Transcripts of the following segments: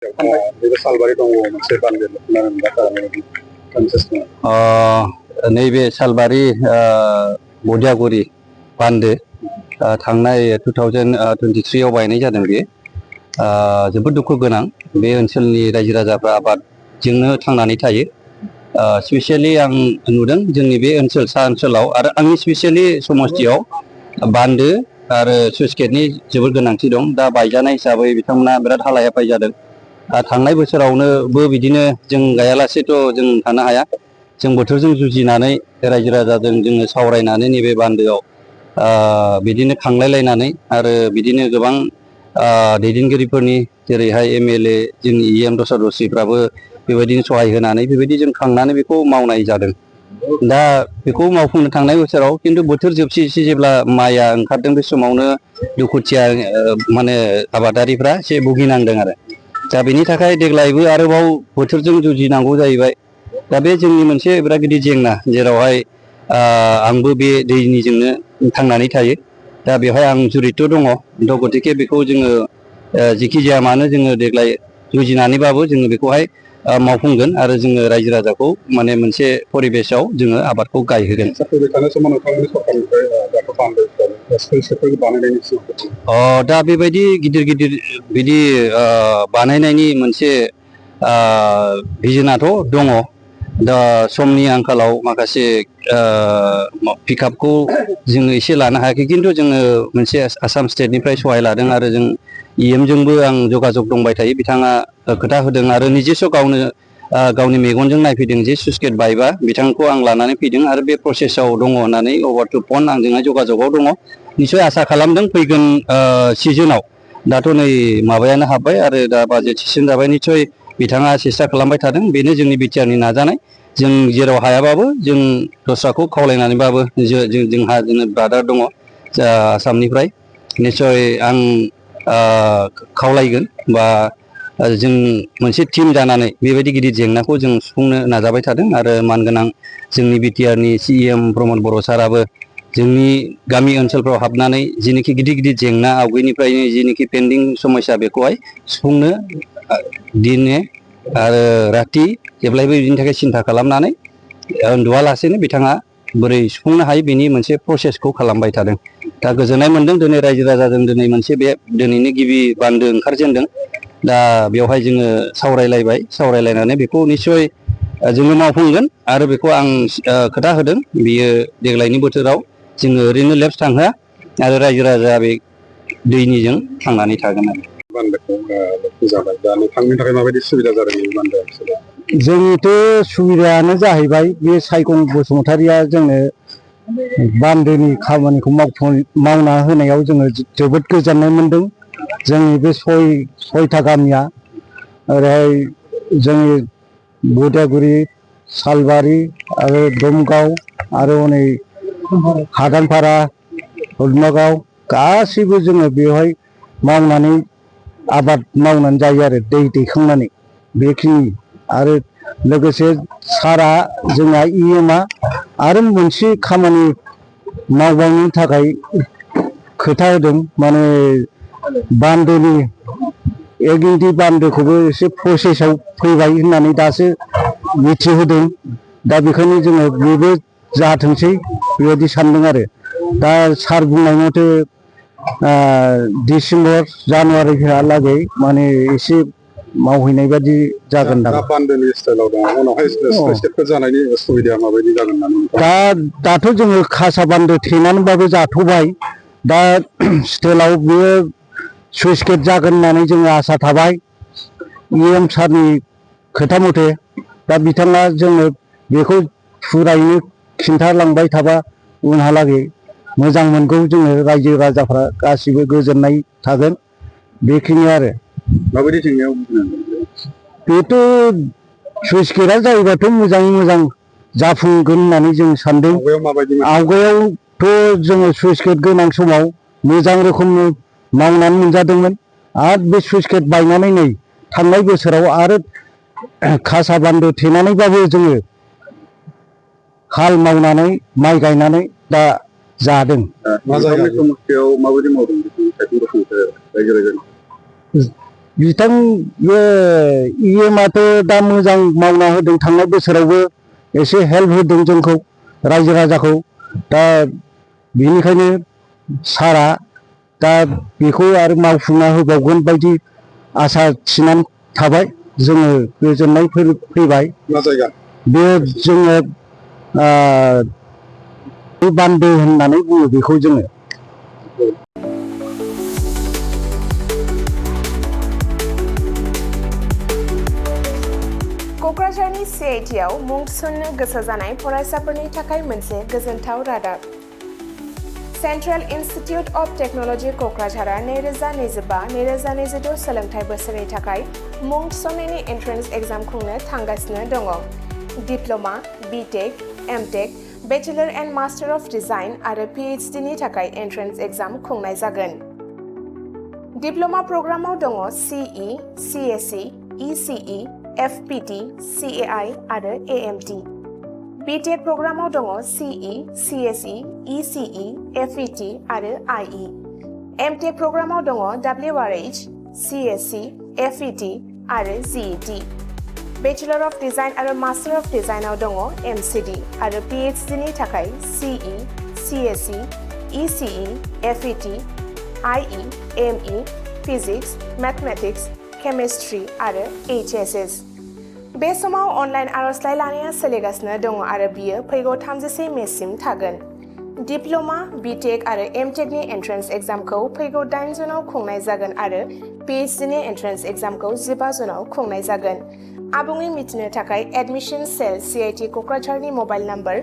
सालबारि दङ मोनसे नैबे सालबारि बदियागुरि बान्दो थांनाय 2023 आव बायनाय जादों। बे जोबोद दुखु गोनां। बे ओनसोलनि रायजो राजाफ्रा आबादजोंनो थांनानै थायो। स्पेसियेलि आं नुदों जोंनि बे ओनसोल सा ओनसोलाव आरो आंनि स्पेसियेलि समस्थियाव बान्दो आरो स्लुइस गेटनि जोबोद गोनांथि दं। दा बायजानाय हिसाबै बिथांमोना बिराद हालाय हाफाय जादों। थांनाय बोसोरावनो बिदिनो जों गायालासेथ' जों थानो हाया। जों बोथोरजों जुजिनानै रायजो राजाजों जोङो सावरायनानै नैबे बान्दोआव बिदिनो खांलायलायनानै आरो बिदिनो गोबां दैदेनगिरिफोरनि जेरैहाय MLA जोंनि EM दस्रा दस्रिफ्राबो बेबायदिनो सहाय होनानै बेबायदि जों खांनानै बेखौ मावनाय जादों। दा बेखौ मावफुंनो थांनाय बोसोराव खिन्थु बोथोर जोबसि जेब्ला माइआ ओंखारदों बे समावनो दुखुथिया माने आबादारिफ्रा एसे भुगिनांदों आरो। दा बेनि थाखाय देग्लायबो आरोबाव बोथोरजों जुजिनांगौ जाहैबाय। दा बे जोंनि मोनसे बिराद गिदिर जेंना, जेरावहाय आंबो बे दैनिजोंनो थांनानै थायो। दा बेवहाय आं जुरित' दङ। गतिके बेखौ जोङो जेखि जाया मानो जोङो देग्लाय जुजिनानैबाबो जोङो बेखौहाय मावफुंगोन आरो जोङो रायजो राजाखौ माने मोनसे परिबेसाव जोङो आबादखौ गायहोगोन। दा बेबायदि गिदिर गिदिर बिदि बानायनायनि मोनसे भिजोनाथ' दङ। दा समनि आंखालाव माखासे पिकआपखौ जोङो एसे लानो हायाखै, खिन्थु जोङो मोनसे आसाम स्टेटनिफ्राय सहाय लादों आरो जों EM जोंबो आं जगाजग दंबाय थायो। बिथाङा खोथा होदों आरो निजेस' गावनि मेगनजों नायफैदों जे स्लुइस गेट बायबा बिथांखौ आं लानानै फैदों आरो बे प्रसेसआव दङ होननानै अभार टु फन आंजोंहाय जगाजगआव दङ। निसय आसा खालामदों फैगोन सिजोनाव, दाथ' नै माबायानो हाबबाय आरो दा बाजेट सेसन जाबाय, निसय बिथाङा सेस्था खालामबाय थादों। बेनो जोंनि बिटिआरनि नाजानाय। जों जेराव हायाबाबो जों दस्राखौ खावलायनानैबाबो जोंहा ब्रादार दङ आसामनिफ्राय, निसय आं खावलायगोन बा जों मोनसे टिम जानानै बेबायदि गिदिर जेंनाखौ जों सुफुंनो नाजाबाय थादों। आरो मानगोनां जोंनि बिटिआरनि CEM प्रमद बर' साराबो जोंनि गामि ओनसोलफ्राव हाबनानै जिनिखि गिदिर गिदिर जेंना आवगायनिफ्रायनो जिनिखि पेन्डिं समस्या बेखौहाय सुफुंनो दिने आरो राति जेब्लायबो बिनि थाखाय सिन्था खालामनानै उन्दुआलासेनो बिथाङा बोरै सुफुंनो हायो बेनि मोनसे प्रसेसखौ खालामबाय थादों। दा गोजोननाय मोनदों दिनै रायजो राजाजों दिनै मोनसे बे दिनैनि गिबि बान्दो ओंखारजेनदों। दा बेवहाय जोङो सावरायलायबाय, सावरायलायनानै बेखौ निस्सय जोङो मावफुंगोन आरो बेखौ आं खोथा होदों। बियो देग्लायनि बोथोराव जोङो ओरैनो लेप्स थांहोआ आरो रायजो राजा बे दैनिजों थांनानै थागोन आरो। दा नोंथांनि थाखाय माबायदि सुबिदा जादों? जोंनिथ' सुबिदायानो जाहैबाय बे सायखं बसुमतारिया जोंनो बान्दोनि खामानिखौ मावना होनायाव जोङो जोबोद गोजोननाय मोनदों। जोंनि बे सयथा गामिया ओरैहाय जोंनि बदियागुरि, सालबारि आरो दमगाव आरो हनै हादानपारा, हलमागाव गासैबो जोङो बेवहाय मावनानै आबाद मावनानै जायो आरो दै दैखांनानै बेखिनि। आरो लोगोसे सारा जोंना EMआ आरो मोनसे खामानि मावबावनो थाखाय खोथा होदों, माने बान्दोनि एगिंदि बान्दोखौबो एसे प्रसेसआव फैबाय होननानै दासो मिथिहोदों। दा बेखायनो जोङो बेबो जाथोंसै बेबायदि सानदों आरो। दा सार बुंनाय मथे डिसेम्बर जानुवारिहालागै माने एसे मावहैनाय बायदि जागोन। बान्दोनि स्टाइलाव दङ, उनावहाय स्लुइस गेटफोर जानायनि सुबिदाया माबायदि जागोन होननानै? दाथ' जोङो खासा बान्दो थेनानैबाबो जाथ'बाय। दा स्टिलाव बेयो स्लुइस गेट जागोन होननानै जोङो आसा थाबाय EM सारनि खोथा मथे। दा बिथाङा जोंनो बेखौ फुरायैनो खिन्थालांबाय थाबा उनहालागै मोजां मोनगौ। जोङो रायजो राजाफ्रा गासिबो गोजोननाय थागोन, बेखिनि आरो। माबायदि जेंनायाव बेथ' स्लुइस गेटआ जायोबाथ' मोजाङै मोजां जाफुंगोन होननानै जों सानदों। आवगायावथ' जोङो स्लुइस गेट गोनां समाव मोजां रोखोमनि मावनानै मोनजादोंमोन। आरो बे स्लुइस गेट बायनानै नै थांनाय बोसोराव आरो खासा बान्दो थेनानैबाबो जोङो हाल मावनानै माइ गायनानै दा जादों। बिथां इएमआथ' दा मोजां मावना होदों थांनाय बोसोरावबो एसे हेल्प होदों जोंखौ रायजो राजाखौ दा बेनिखायनो सारा दा बेखौ आरो मावफुंना होबावगोन बायदि आसा थिनानै थाबाय जोङो गोजोननाय फैबाय मा जायगा बे जोङो बान्दो होननानै बुङो बेखौ जोङो क'क्राझारनि CITआव मुं थिसन्नो गोसो जानाय फरायसाफोरनि थाखाय मोनसे गोजोनथाव रादाब। सेन्ट्रेल इन्स्टिटिउट अफ टेक्न'लजि क'क्राझारआ 2025-2026 सोलोंथाइ बोसोरनि थाखाय मुं थिसन्नायनि एन्ट्रेन्स एग्जाम खुंनो थांगासिनो दङ। Diploma, BTech, MTech, bachelor and master of design आरो PhD नि थाखाय एन्ट्रेन्स एग्जाम खुंनाय जागोन। डिप्ल'मा प्रग्रामाव दङ CE, CSE, ECE, FPT, CAI आरो AMT। BTech प्रग्रामाव दङ CE, CSE, ECE, FET आरो IE। MTech प्रग्रामाव दङ WRH, CSE, FET आरो GET। बेचेलर अफ डिजाइन आरो मास्टार अफ डिजाइनआव दङ MCD आरो PhD नि थाखाय CE, CSE, ECE, FET, IE, ME, physics, mathematics, chemistry आरो HSS। बे समाव अनलाइन आर'जलाइ लानाया सोलिगासिनो दङ आरो बियो फैगौ 31 मेसिम थागोन। डिप्ल'मा, BTech आरो MTech नि एन्ट्रेन्स एग्जामखौ फैगौ 8 जुनाव खुंनाय जागोन आरो PhD नि एन्ट्रेन्स एग्जामखौ 15 जुनाव खुंनाय जागोन। आबुङै मिथिनो थाखाय एडमिशन सेल CIT क'क्राझारनि मबाइल नम्बर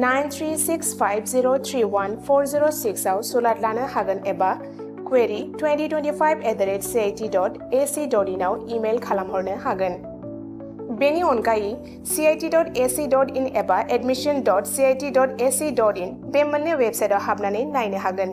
9365031406 आव सुलाद लानो हागोन एबा query2025@cit.ac.in आव इमेल खालामहरनो हागोन। बेनि अनगायै cit.ac.in एबा admission.cit.ac.in बे मोननै वेबसाइटआव हाबनानै नायनो हागोन।